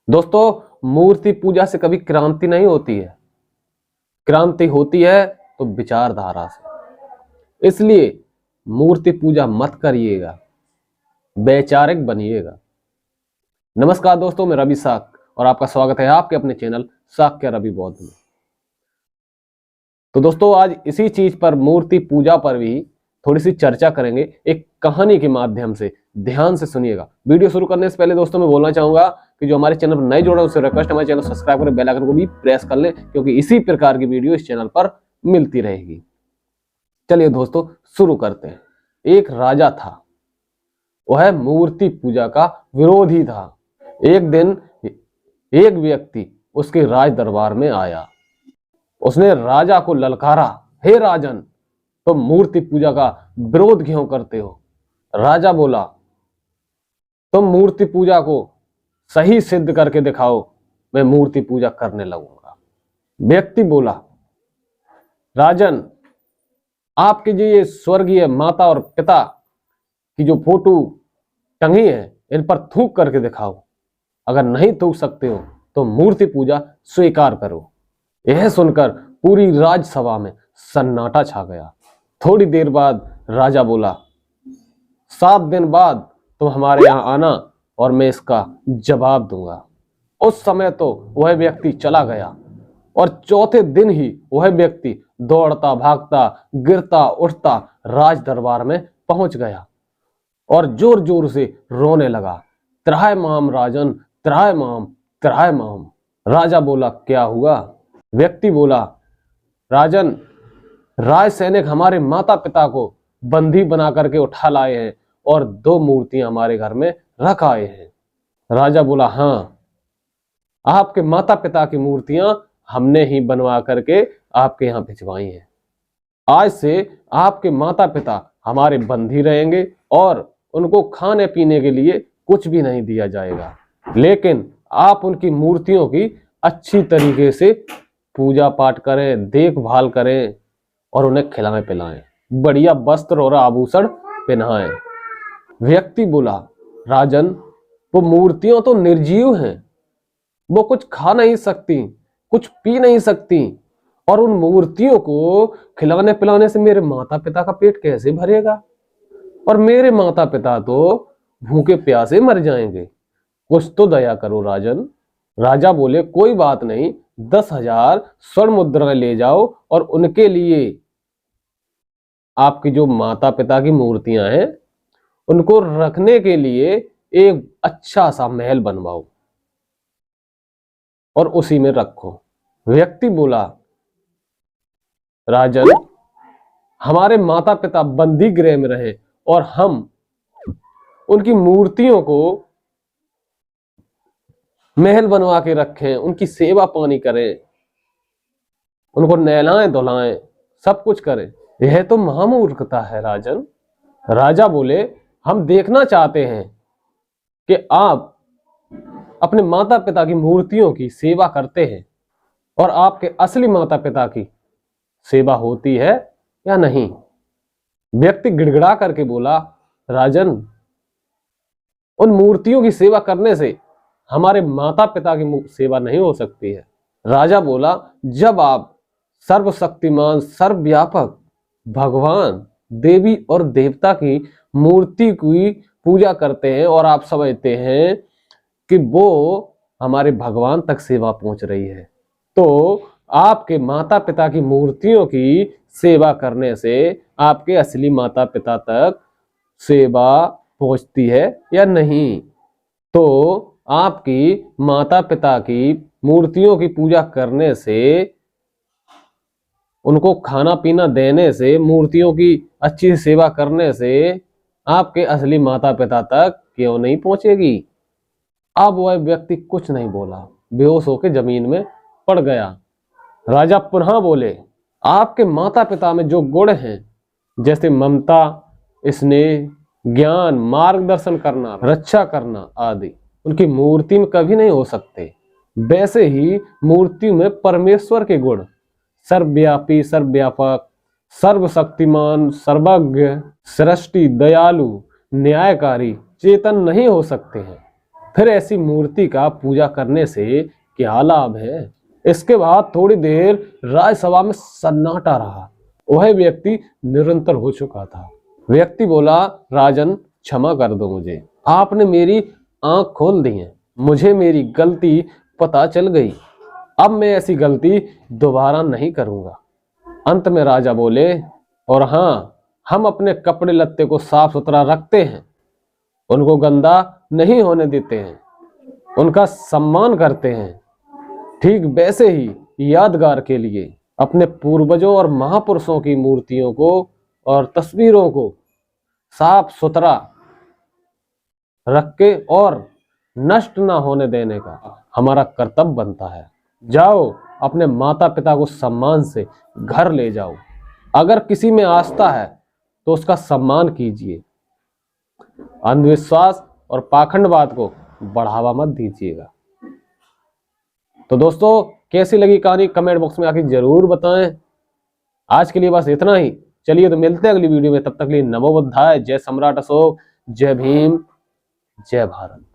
दोस्तों, मूर्ति पूजा से कभी क्रांति नहीं होती है। क्रांति होती है तो विचारधारा से। इसलिए मूर्ति पूजा मत करिएगा, वैचारिक बनिएगा। नमस्कार दोस्तों, मैं रवि साक और आपका स्वागत है आपके अपने चैनल साक्य रवि बौद्ध में। तो दोस्तों, आज इसी चीज पर, मूर्ति पूजा पर भी थोड़ी सी चर्चा करेंगे एक कहानी के माध्यम से। ध्यान से सुनिएगा। वीडियो शुरू करने से पहले दोस्तों मैं बोलना चाहूंगा कि जो हमारे चैनल पर नए जुड़े उससे रिक्वेस्ट है हमारे चैनल सब्सक्राइब करें, बेल आइकन को भी प्रेस कर लें, क्योंकि इसी प्रकार की वीडियो इस चैनल पर मिलती रहेगी। चलिए दोस्तों शुरू करते हैं। एक राजा था, वह मूर्ति पूजा का विरोधी था। एक दिन एक व्यक्ति उसके राज दरबार में आया। उसने राजा को ललकारा, हे राजन, तुम मूर्ति पूजा का विरोध क्यों करते हो? राजा बोला, तुम मूर्ति पूजा को सही सिद्ध करके दिखाओ, मैं मूर्ति पूजा करने लगूंगा। व्यक्ति बोला, राजन, आपके जो ये स्वर्गीय माता और पिता की जो फोटो टंगी है, इन पर थूक करके दिखाओ। अगर नहीं थूक सकते हो तो मूर्ति पूजा स्वीकार करो। यह सुनकर पूरी राजसभा में सन्नाटा छा गया। थोड़ी देर बाद राजा बोला, 7 दिन बाद तुम हमारे यहाँ आना और मैं इसका जवाब दूंगा। उस समय तो वह व्यक्ति चला गया और चौथे दिन ही वह व्यक्ति दौड़ता भागता गिरता उठता राज दरबार में पहुंच गया और जोर जोर से रोने लगा, त्राहिमाम राजन, त्राहिमाम, त्राहिमाम। राजा बोला, क्या हुआ? व्यक्ति बोला, राजन, राज सैनिक हमारे माता पिता को बंदी बना करके उठा लाए हैं और 2 मूर्तियां हमारे घर में रख आए हैं। राजा बोला, हाँ, आपके माता पिता की मूर्तियां हमने ही बनवा करके आपके यहाँ भिजवाई हैं। आज से आपके माता पिता हमारे बंदी रहेंगे और उनको खाने पीने के लिए कुछ भी नहीं दिया जाएगा, लेकिन आप उनकी मूर्तियों की अच्छी तरीके से पूजा पाठ करें, देखभाल करें और उन्हें खिलाएं पिलाएं, बढ़िया वस्त्र और आभूषण पहनाएं। व्यक्ति बोला, राजन, वो मूर्तियां तो निर्जीव हैं, वो कुछ खा नहीं सकती, कुछ पी नहीं सकती, और उन मूर्तियों को खिलाने पिलाने से मेरे माता पिता का पेट कैसे भरेगा? और मेरे माता पिता तो भूखे प्यासे मर जाएंगे। कुछ तो दया करो राजन। राजा बोले, कोई बात नहीं, 10,000 स्वर्ण मुद्राएं ले जाओ और उनके लिए आपकी जो माता पिता की मूर्तियां हैं उनको रखने के लिए एक अच्छा सा महल बनवाओ और उसी में रखो। व्यक्ति बोला, राजन, हमारे माता पिता बंदी गृह में रहे और हम उनकी मूर्तियों को महल बनवा के रखें, उनकी सेवा पानी करें, उनको नहलाएं धुलाएं, सब कुछ करें, यह तो महामूर्खता है राजन। राजा बोले, हम देखना चाहते हैं कि आप अपने माता पिता की मूर्तियों की सेवा करते हैं और आपके असली माता पिता की सेवा होती है या नहीं। व्यक्ति गिड़गिड़ा करके बोला, राजन, उन मूर्तियों की सेवा करने से हमारे माता पिता की सेवा नहीं हो सकती है। राजा बोला, जब आप सर्वशक्तिमान सर्वव्यापक भगवान, देवी और देवता की मूर्ति की पूजा करते हैं और आप समझते हैं कि वो हमारे भगवान तक सेवा पहुंच रही है, तो आपके माता पिता की मूर्तियों की सेवा करने से आपके असली माता पिता तक सेवा पहुंचती है या नहीं? तो आपकी माता पिता की मूर्तियों की पूजा करने से, उनको खाना पीना देने से, मूर्तियों की अच्छी सेवा करने से आपके असली माता पिता तक क्यों नहीं पहुंचेगी? अब वह व्यक्ति कुछ नहीं बोला, बेहोश होकर जमीन में पड़ गया। राजा पुनः बोले, आपके माता पिता में जो गुण हैं, जैसे ममता, स्नेह, ज्ञान, मार्गदर्शन करना, रक्षा करना आदि, उनकी मूर्ति में कभी नहीं हो सकते। वैसे ही मूर्ति में परमेश्वर के गुण, सर्वव्यापी, सर्वव्यापक, सर्वशक्तिमान, सर्वज्ञ, सृष्टि, दयालु, न्यायकारी, चेतन नहीं हो सकते हैं। फिर ऐसी मूर्ति का पूजा करने से क्या लाभ है? इसके बाद थोड़ी देर राज्यसभा में सन्नाटा रहा। वह व्यक्ति निरंतर हो चुका था। व्यक्ति बोला, राजन क्षमा कर दो मुझे, आपने मेरी आंख खोल दी है, मुझे मेरी गलती पता चल गई, अब मैं ऐसी गलती दोबारा नहीं करूंगा। अंत में राजा बोले, और हाँ, हम अपने कपड़े लत्ते को साफ सुथरा रखते हैं, उनको गंदा नहीं होने देते हैं, उनका सम्मान करते हैं। ठीक वैसे ही यादगार के लिए अपने पूर्वजों और महापुरुषों की मूर्तियों को और तस्वीरों को साफ सुथरा रख के और नष्ट ना होने देने का हमारा कर्तव्य बनता है। जाओ, अपने माता पिता को सम्मान से घर ले जाओ। अगर किसी में आस्था है तो उसका सम्मान कीजिए। अंधविश्वास और पाखंडवाद को बढ़ावा मत दीजिएगा। तो दोस्तों, कैसी लगी कहानी कमेंट बॉक्स में आके जरूर बताएं। आज के लिए बस इतना ही। चलिए तो मिलते हैं अगली वीडियो में, तब तक के लिए नमो बुद्धाय। जय सम्राट अशोक, जय भीम, जय भारत।